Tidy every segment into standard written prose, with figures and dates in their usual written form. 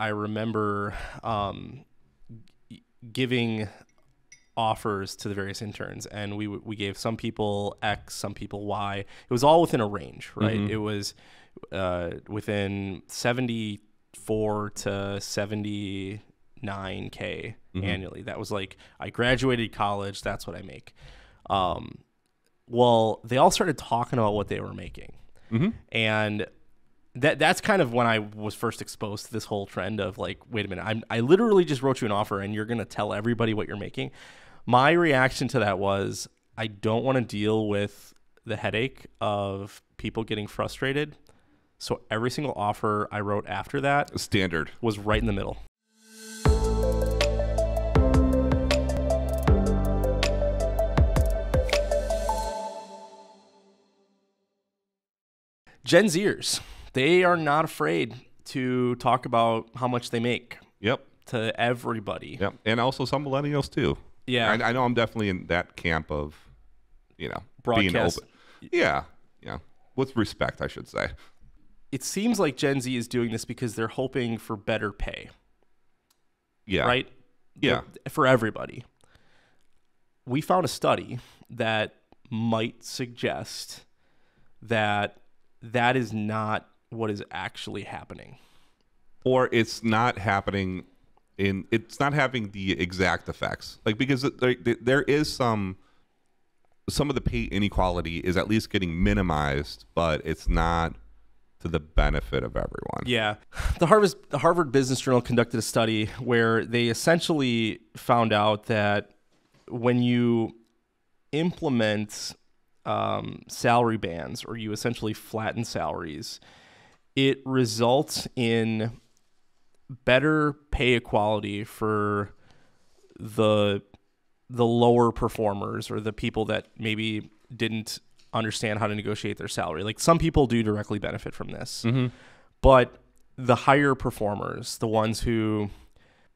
I remember giving offers to the various interns, and we gave some people X, some people Y. It was all within a range, right? It was within 74 to 79K annually. That was like, I graduated college, that's what I make. Well, they all started talking about what they were making. And that's kind of when I was first exposed to this whole trend of like, wait a minute, I literally just wrote you an offer and you're going to tell everybody what you're making. My reaction to that was, I don't want to deal with the headache of people getting frustrated. So every single offer I wrote after that standard was right in the middle. Gen Zers, they are not afraid to talk about how much they make. Yep. To everybody. Yep. And also some millennials too. Yeah. I know I'm definitely in that camp of, being open. Yeah. Yeah. With respect, I should say. It seems like Gen Z is doing this because they're hoping for better pay. Yeah. Right? Yeah. For everybody. We found a study that might suggest that that is not what is actually happening. Or it's not happening it's not having the exact effects. Like, because there is some of the pay inequality is at least getting minimized, but it's not to the benefit of everyone. Yeah. The Harvard Business Journal conducted a study where they essentially found out that when you implement salary bands, or you essentially flatten salaries, it results in better pay equality for the lower performers, or the people that maybe didn't understand how to negotiate their salary. Like, some people do directly benefit from this, but the higher performers, the ones who,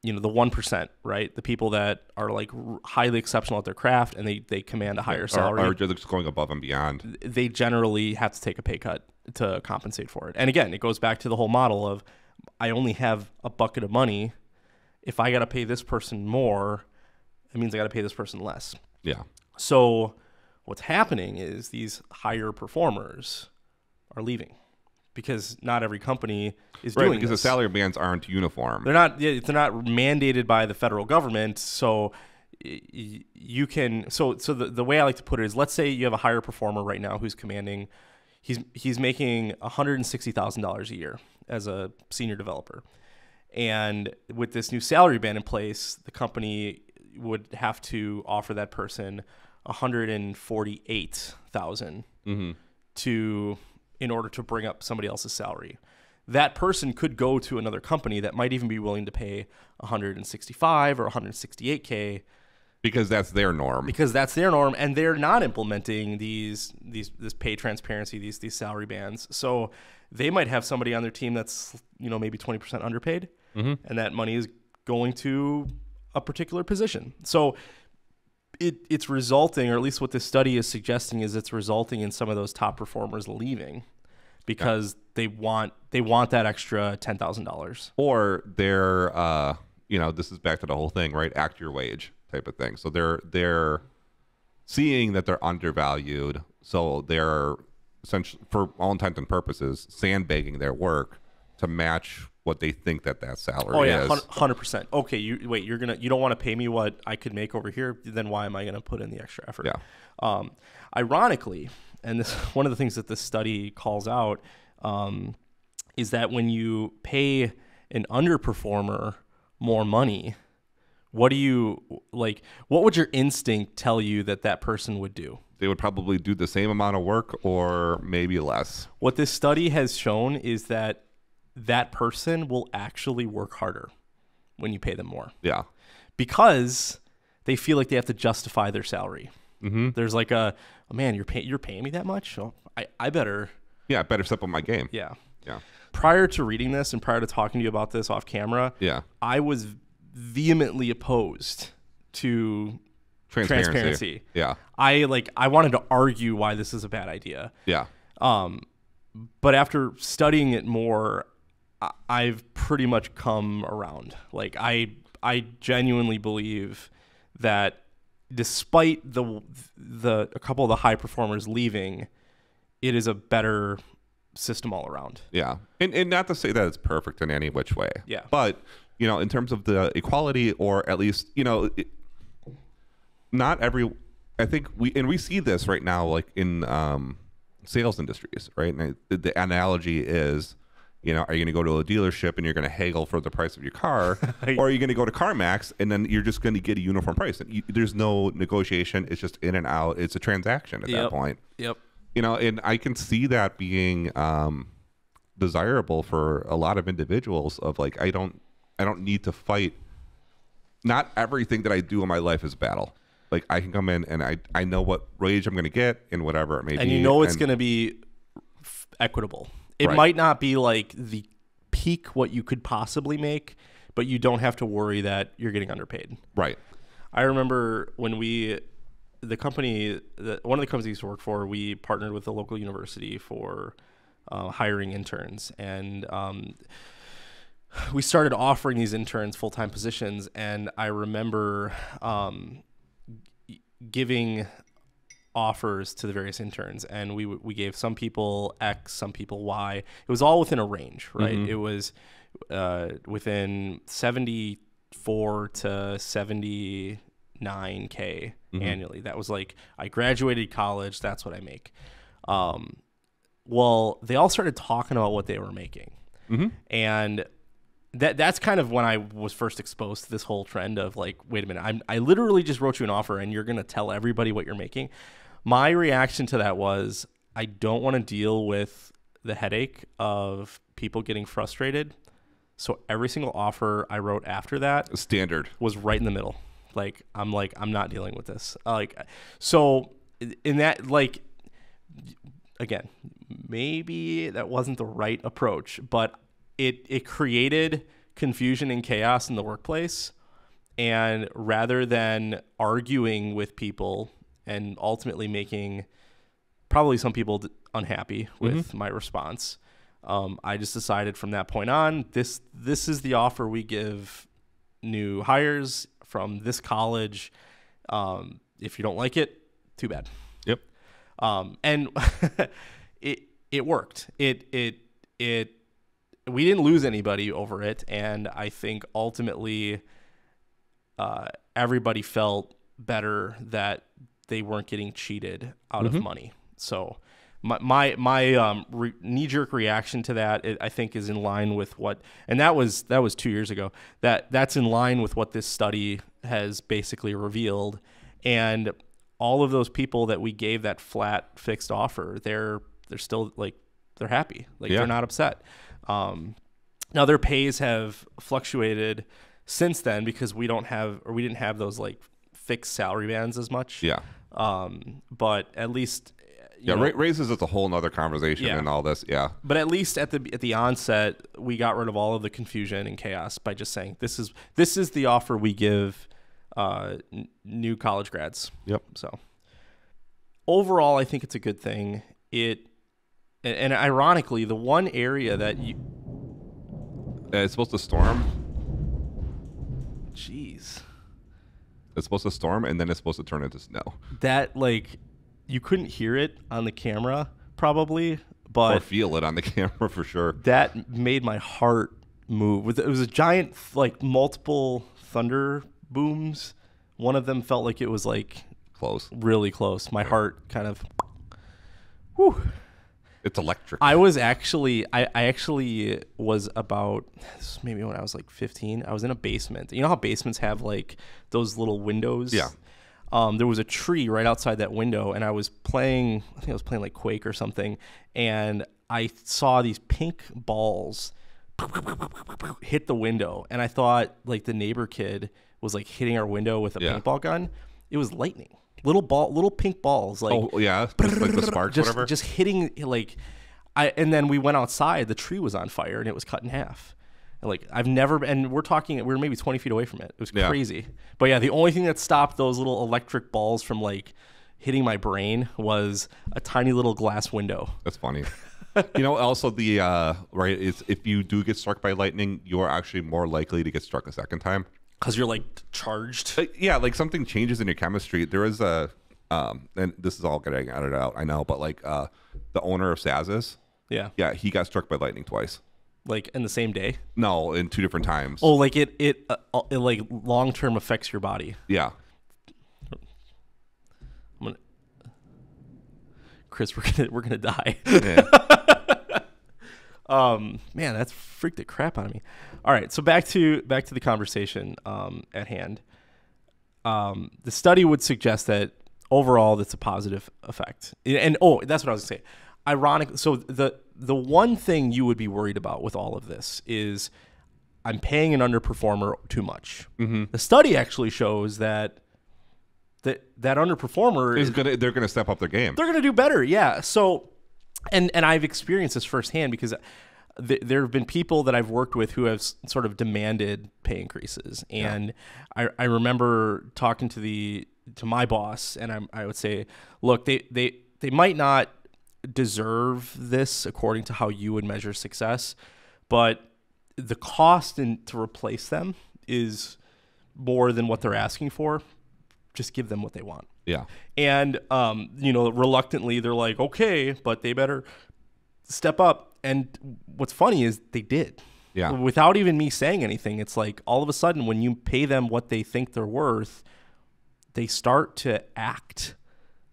the 1%, right? The people that are like highly exceptional at their craft and they command a higher salary. Or just going above and beyond. They generally have to take a pay cut to compensate for it. And again, it goes back to the whole model of, I only have a bucket of money. If I got to pay this person more, it means I got to pay this person less. Yeah. So what's happening is these higher performers are leaving, because not every company is doing because this. the salary bands aren't uniform. They're not mandated by the federal government. So you can, so the way I like to put it is, let's say you have a higher performer right now who's commanding, he's making $160,000 a year as a senior developer. And with this new salary band in place, the company would have to offer that person $148,000 in order to bring up somebody else's salary. That person could go to another company that might even be willing to pay $165 or $168K, because that's their norm. And they're not implementing this pay transparency, these salary bands. So they might have somebody on their team that's maybe 20% underpaid, and that money is going to a particular position. So it's resulting, or at least what this study is suggesting, is it's resulting in some of those top performers leaving because they want that extra $10,000. Or they're this is back to the whole thing, right? Act your wage type of thing. So they're seeing that they're undervalued, so they're essentially, for all intents and purposes, sandbagging their work to match what they think that salary is. 100%. Okay, you don't want to pay me what I could make over here, then why am I going to put in the extra effort? Yeah. Ironically, and this one of the things that this study calls out is that when you pay an underperformer more money, what would your instinct tell you that person would do? They would probably do the same amount of work, or maybe less. What this study has shown is that person will actually work harder when you pay them more. Yeah. Because they feel like they have to justify their salary. There's like oh man, you're paying me that much? Oh, I better... Yeah, I better step up my game. Yeah. Yeah. Prior to reading this and prior to talking to you about this off camera, I was vehemently opposed to transparency. Yeah. I wanted to argue why this is a bad idea. Yeah. But after studying it more, I've pretty much come around. Like I genuinely believe that despite a couple of the high performers leaving, it is a better system all around. Yeah. And not to say that it's perfect in any which way. Yeah. But, in terms of the equality, or at least, not every, I think we see this right now, like in sales industries, right? And the analogy is, are you going to go to a dealership and you're going to haggle for the price of your car, or are you going to go to CarMax and then you're just going to get a uniform price? And there's no negotiation. It's just in and out. It's a transaction at that point. Yep. And I can see that being desirable for a lot of individuals of like, I don't need to fight. Not everything that I do in my life is battle. Like I can come in and I know what wage I'm going to get and whatever it may be. And it's going to be equitable. It might not be like the peak what you could possibly make, but you don't have to worry that you're getting underpaid. Right. I remember when one of the companies I used to work for, we partnered with a local university for hiring interns, and we started offering these interns full-time positions. And I remember giving offers to the various interns, and we gave some people X, some people Y. It was all within a range, right? Mm-hmm. It was within 74 to 79K mm-hmm. annually. That was like, I graduated college, that's what I make. Well, they all started talking about what they were making. Mm-hmm. And that's kind of when I was first exposed to this whole trend of like, wait a minute, I literally just wrote you an offer and you're going to tell everybody what you're making. My reaction to that was, I don't want to deal with the headache of people getting frustrated. So every single offer I wrote after that standard was right in the middle. I'm not dealing with this. So in that, again, maybe that wasn't the right approach, but it created confusion and chaos in the workplace. And rather than arguing with people and ultimately making probably some people unhappy with mm-hmm. my response, I just decided from that point on, this is the offer we give new hires from this college. If you don't like it, too bad. Yep. And it worked. We didn't lose anybody over it, and I think ultimately everybody felt better that they weren't getting cheated out mm-hmm. of money. So my knee-jerk reaction to that, I think, is in line with what, and that was 2 years ago. That's in line with what this study has basically revealed. And all of those people that we gave that flat fixed offer, they're still they're happy. They're not upset. Now their pays have fluctuated since then because we didn't have those fixed salary bands as much. Yeah. But at least raises is a whole nother conversation and all this. Yeah. But at least at the onset, we got rid of all of the confusion and chaos by just saying this is the offer we give new college grads. Yep. So overall, I think it's a good thing. And ironically, the one area that it's supposed to storm. Jeez. It's supposed to storm, and then it's supposed to turn into snow. That, you couldn't hear it on the camera, probably, but... Or feel it on the camera, for sure. That made my heart move. It was a giant, multiple thunder booms. One of them felt like it was, close. Really close. My heart kind of... Whew. It's electric. I actually was about, maybe when I was 15, I was in a basement. You know how basements have those little windows? Yeah. There was a tree right outside that window, and I was playing Quake or something, and I saw these pink balls hit the window, and I thought the neighbor kid was hitting our window with a paintball gun. It was lightning. Little pink balls, oh yeah, just the sparks, whatever. Just hitting and then we went outside. The tree was on fire and it was cut in half. And I've never, and we're maybe 20 feet away from it. It was crazy. But yeah, the only thing that stopped those little electric balls from hitting my brain was a tiny little glass window. That's funny. Also the right is if you do get struck by lightning, you're actually more likely to get struck a second time. Because you're like charged. Yeah, like something changes in your chemistry. There is a and this is all getting edited out, I know, but like the owner of Saz's, Yeah. he got struck by lightning twice. Like in the same day. No, in 2 different times. Oh, like it like long term affects your body. Yeah. Chris, we're gonna die. Yeah. Man, that's freaked the crap out of me. All right, so back to the conversation at hand. The study would suggest that overall that's a positive effect. And that's what I was gonna say. Ironic. So the one thing you would be worried about with all of this is I'm paying an underperformer too much. Mm-hmm. The study actually shows that underperformer they're gonna step up their game. They're gonna do better. Yeah. So, and I've experienced this firsthand because there have been people that I've worked with who have sort of demanded pay increases, and I remember talking to my boss, and I would say, look, they might not deserve this according to how you would measure success, but the cost to replace them is more than what they're asking for. Just give them what they want. Yeah. And reluctantly they're like, okay, but they better step up. And what's funny is they did. Yeah. Without even me saying anything, it's like all of a sudden when you pay them what they think they're worth, they start to act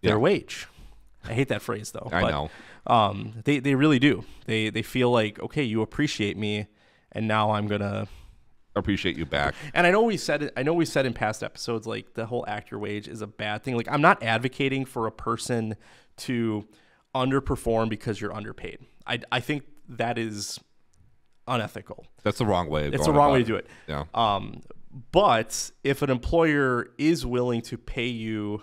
their wage. I hate that phrase though. I know. They really do. They feel like, okay, you appreciate me, and now I'm gonna appreciate you back. And I know we said in past episodes, like the whole act your wage is a bad thing. Like I'm not advocating for a person to underperform because you're underpaid. I think that is unethical. That's the wrong way. It's the wrong way to do it. Yeah. But if an employer is willing to pay you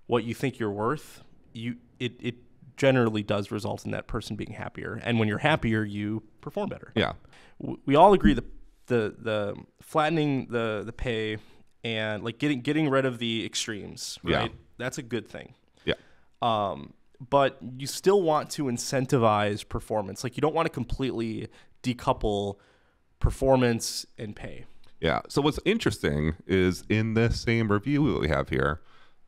what you think you're worth, it generally does result in that person being happier. And when you're happier, you perform better. Yeah. We all agree that the flattening the pay and like getting rid of the extremes, right? Yeah. That's a good thing. Yeah. But you still want to incentivize performance. Like you don't want to completely decouple performance and pay. Yeah. So what's interesting is in this same review that we have here,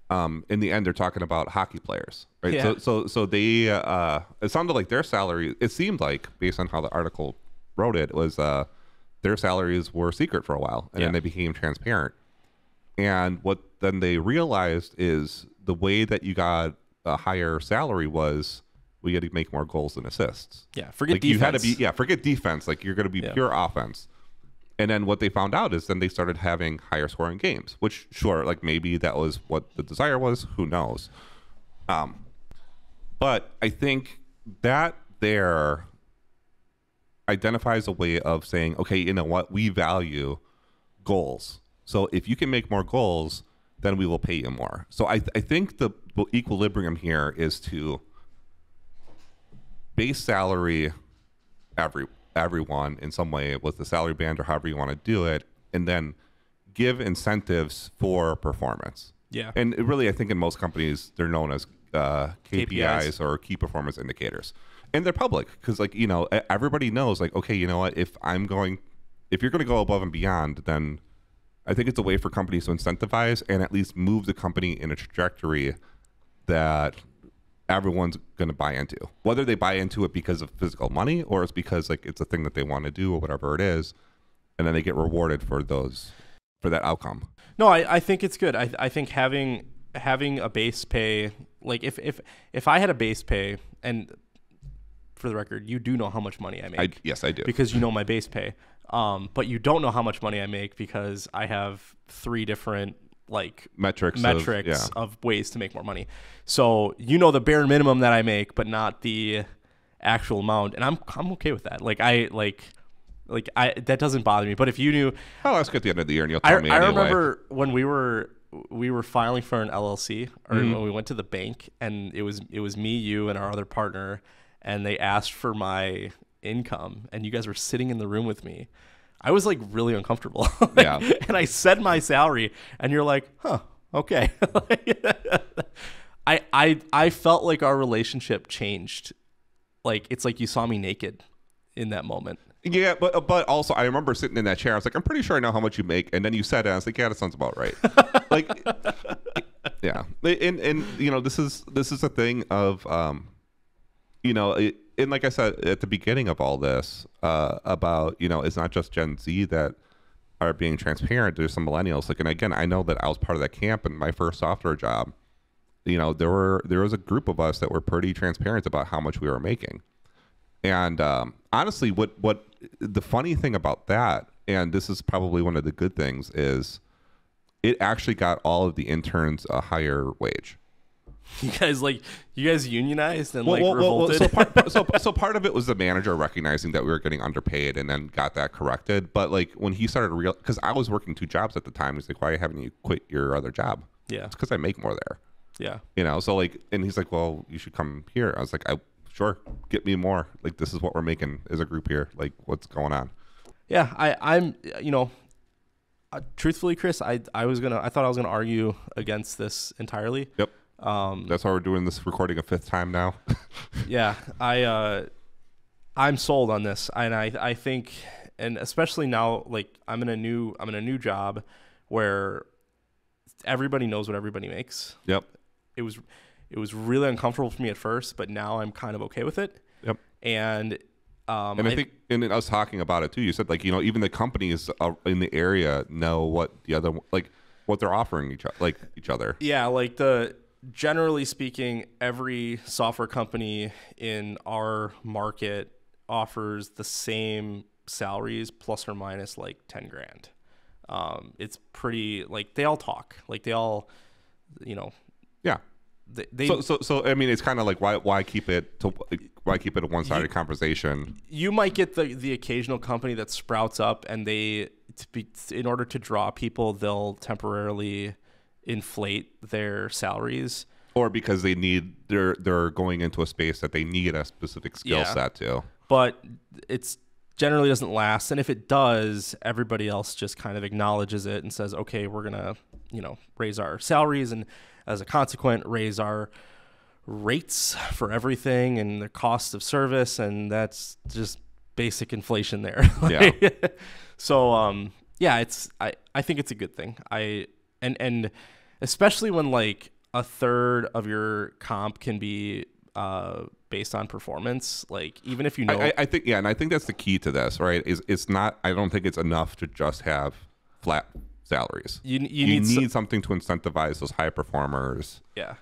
in the end, they're talking about hockey players, right? Yeah. So they, it sounded like their salary, it seemed like based on how the article wrote it was, their salaries were secret for a while, and then they became transparent. And what then they realized is the way that you got a higher salary was we had to make more goals than assists. Yeah, forget like defense. You had to be, forget defense. Like you're going to be pure offense. And then what they found out is then they started having higher scoring games, which sure, like maybe that was what the desire was. Who knows? But I think that there identifies a way of saying, okay, you know what? We value goals. So if you can make more goals, then we will pay you more. So I think the equilibrium here is to base salary everyone in some way with the salary band or however you want to do it, and then give incentives for performance. Yeah. And really, I think in most companies, they're known as KPIs or key performance indicators. And they're public because, like, you know, everybody knows, like, okay, you know what? If you're going to go above and beyond, then I think it's a way for companies to incentivize and at least move the company in a trajectory that everyone's going to buy into. Whether they buy into it because of physical money or it's because, like, it's a thing that they want to do or whatever it is, and then they get rewarded for that outcome. No, I think it's good. I think having a base pay, like if I had a base pay, and for the record, you do know how much money I make. Yes, I do. Because you know my base pay. But you don't know how much money I make because I have 3 different like metrics of ways to make more money. So you know the bare minimum that I make, but not the actual amount, and I'm okay with that. Like that doesn't bother me. But if you knew, I'll ask at the end of the year, and you'll tell me. I anyway. remember when we were filing for an LLC, or when we went to the bank, and it was me, you, and our other partner, and they asked for my income, and you guys were sitting in the room with me. I was like really uncomfortable. Yeah. And I said my salary, and you're like, huh, okay. I felt like our relationship changed like it's like you saw me naked in that moment. Yeah, but also I remember sitting in that chair. I was like, I'm pretty sure I know how much you make, and then you said it. I was like, yeah, that sounds about right. Like, yeah, and you know, this is a thing of you know, and like I said at the beginning of all this about, you know, it's not just Gen Z that are being transparent. There's some millennials. Like, and again, I know that I was part of that camp in my first software job. You know, there was a group of us that were pretty transparent about how much we were making. And honestly, what the funny thing about that, and this is probably one of the good things, is it actually got all of the interns a higher wage. You guys unionized and revolted. So part of it was the manager recognizing that we were getting underpaid and then got that corrected. But like when he started because I was working 2 jobs at the time, he's like, "Why haven't you quit your other job?" Yeah, it's because I make more there. Yeah, you know. So like, and he's like, "Well, you should come here." I was like, Sure, get me more. Like, this is what we're making as a group here. Like, what's going on? Yeah, I'm, you know, truthfully, Chris, I thought I was gonna argue against this entirely. Yep. That's why we're doing this recording a 5th time now. Yeah, I'm sold on this, and I think, and especially now, like I'm in a new job where everybody knows what everybody makes. Yep. It was really uncomfortable for me at first, but now I'm kind of okay with it. Yep. And I think, and us talking about it too, you said like, you know, even the companies in the area know what the other, like what they're offering each other. Yeah. Like generally speaking, every software company in our market offers the same salaries plus or minus like 10 grand. It's pretty, like they all talk, like they all, you know. Yeah. So I mean, it's kind of like why keep it a one-sided conversation? You might get the occasional company that sprouts up, and in order to draw people, they'll temporarily inflate their salaries, or because they're going into a space that they need a specific skill set to. But it's generally doesn't last, and if it does, everybody else just kind of acknowledges it and says, okay, we're gonna, you know, raise our salaries, and as a consequence, raise our rates for everything and the cost of service, and that's just basic inflation there. Yeah. So yeah, I think it's a good thing. And especially when like a third of your comp can be based on performance, like even if you know, I think, yeah, and I think that's the key to this, right? It's not, I don't think it's enough to just have flat salaries. You need something to incentivize those high performers. Yeah.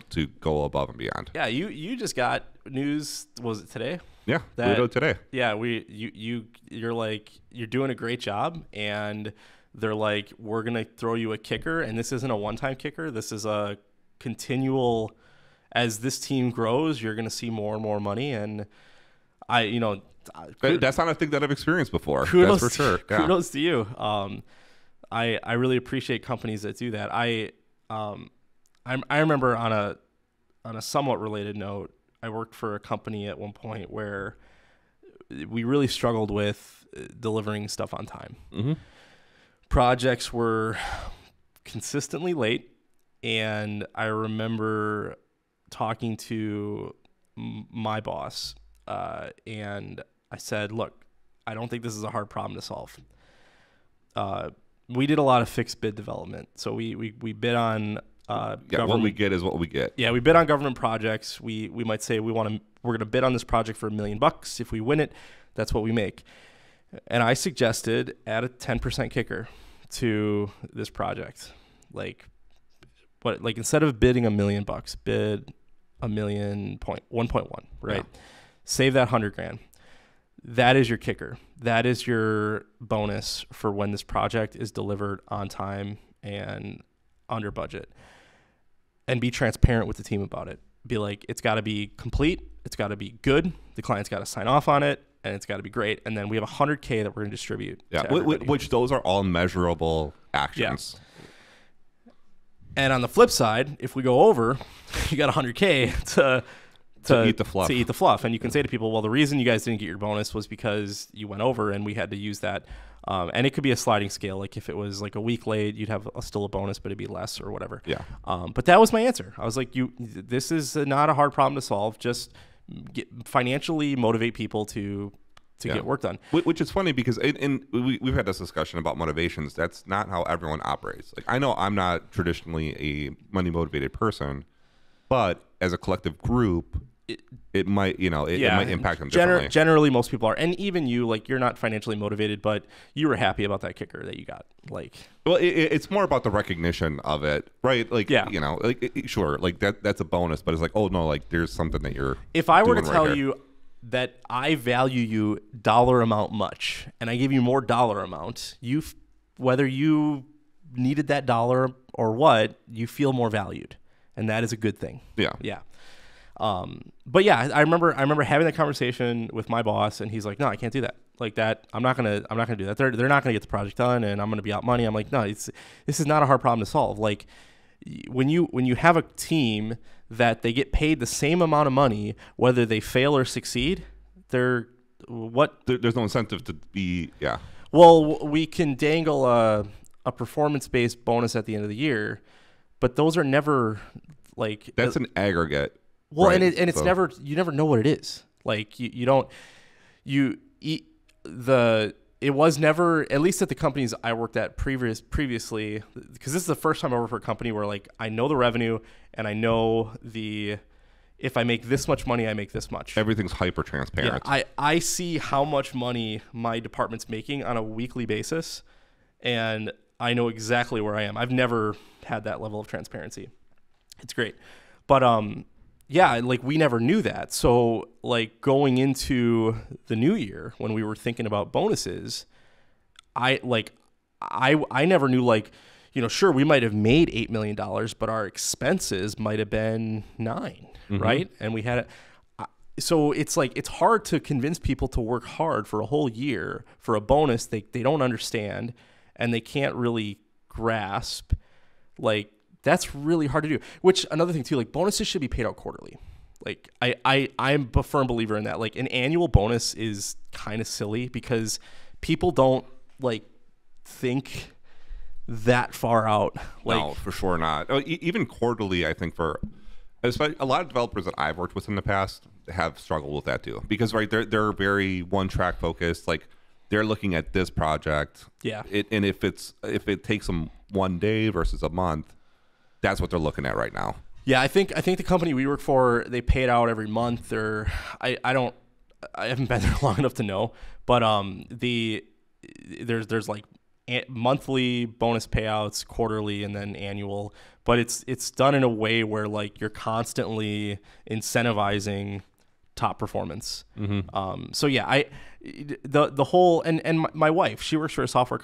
To go above and beyond. Yeah, you just got news. Was it today? Yeah, we today. Yeah, you're like, you're doing a great job, and they're like, we're gonna throw you a kicker, and this isn't a one-time kicker. This is a continual. As this team grows, you're gonna see more and more money, and that's not a thing that I've experienced before. Kudos, that's for sure. Yeah. Kudos to you. I really appreciate companies that do that. I remember on a somewhat related note, I worked for a company at one point where we really struggled with delivering stuff on time. Mm-hmm. Projects were consistently late, and I remember talking to my boss, and I said, look, I don't think this is a hard problem to solve. We did a lot of fixed bid development. So we bid on what we get is what we get. Yeah, we bid on government projects. We might say we're going to bid on this project for $1 million. If we win it, that's what we make. And I suggested add a 10% kicker to this project. Like instead of bidding $1 million, bid $1.1, right? Yeah. Save that $100,000. That is your kicker. That is your bonus for when this project is delivered on time and under budget. And be transparent with the team about it. Be like, it's got to be complete. It's got to be good. The client's got to sign off on it, and it's got to be great. And then we have $100,000 that we're going to distribute. Yeah, which those are all measurable actions. Yeah. And on the flip side, if we go over, you got $100,000 to eat the fluff. To eat the fluff. And you can say to people, well, the reason you guys didn't get your bonus was because you went over, and we had to use that. And it could be a sliding scale. Like if it was like a week late, you'd have still a bonus, but it'd be less or whatever. Yeah. But that was my answer. I was like, this is not a hard problem to solve. Just financially motivate people to get work done. Which is funny because we've had this discussion about motivations. That's not how everyone operates. Like, I know I'm not traditionally a money motivated person, but as a collective group, it might, it might impact them differently. Generally, most people are, and even you, like, you're not financially motivated, but you were happy about that kicker that you got. Like, well, it's more about the recognition of it, right? Like, yeah. Sure, like that's a bonus, but it's like, oh no, like there's something that you're. If I were to doing tell right you that I value you dollar amount much, and I give you more dollar amount, whether you needed that dollar or what, you feel more valued, and that is a good thing. Yeah. Yeah. But yeah, I remember having that conversation with my boss, and he's like, "No, I can't do that. Like that, I'm not gonna do that. They're not gonna get the project done, and I'm gonna be out money." I'm like, "No, this is not a hard problem to solve. Like, when you have a team that they get paid the same amount of money whether they fail or succeed, there's no incentive to be Well, we can dangle a performance-based bonus at the end of the year, but those are never like that's an aggregate. Well, right? and it's never, you never know what it is. Like it was never, at least at the companies I worked at previously, because this is the first time I worked for a company where, like, I know the revenue and I know if I make this much money, I make this much. Everything's hyper transparent. Yeah, I see how much money my department's making on a weekly basis, and I know exactly where I am. I've never had that level of transparency. It's great. But yeah, like, we never knew that. So, like, going into the new year when we were thinking about bonuses, I never knew, like, sure, we might have made $8 million, but our expenses might have been $9, right? And we had so it's like, it's hard to convince people to work hard for a whole year for a bonus they don't understand and they can't really grasp. Like, that's really hard to do. Which, another thing too, like, bonuses should be paid out quarterly. Like, I'm a firm believer in that. Like, an annual bonus is kind of silly because people don't, like, think that far out. Like, no, for sure not. Even quarterly, I think especially a lot of developers that I've worked with in the past have struggled with that too. Because, right, they're very one track focused. Like, they're looking at this project. Yeah. And if it takes them one day versus a month, that's what they're looking at right now. Yeah, I think the company we work for, they pay it out every month, or I haven't been there long enough to know, but there's like monthly bonus payouts, quarterly, and then annual, but it's done in a way where, like, you're constantly incentivizing top performance. So yeah, the whole, and my wife, she works for a software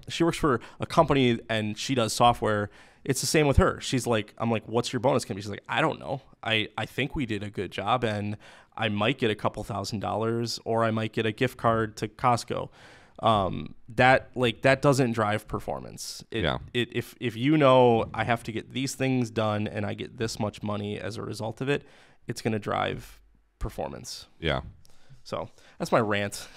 she works for a company and she does software. It's the same with her. She's like, I'm like, what's your bonus gonna be? She's like, I don't know. I think we did a good job, and I might get a couple $1,000s, or I might get a gift card to Costco. That doesn't drive performance. If I have to get these things done and I get this much money as a result of it, it's gonna drive performance. Yeah. So that's my rant.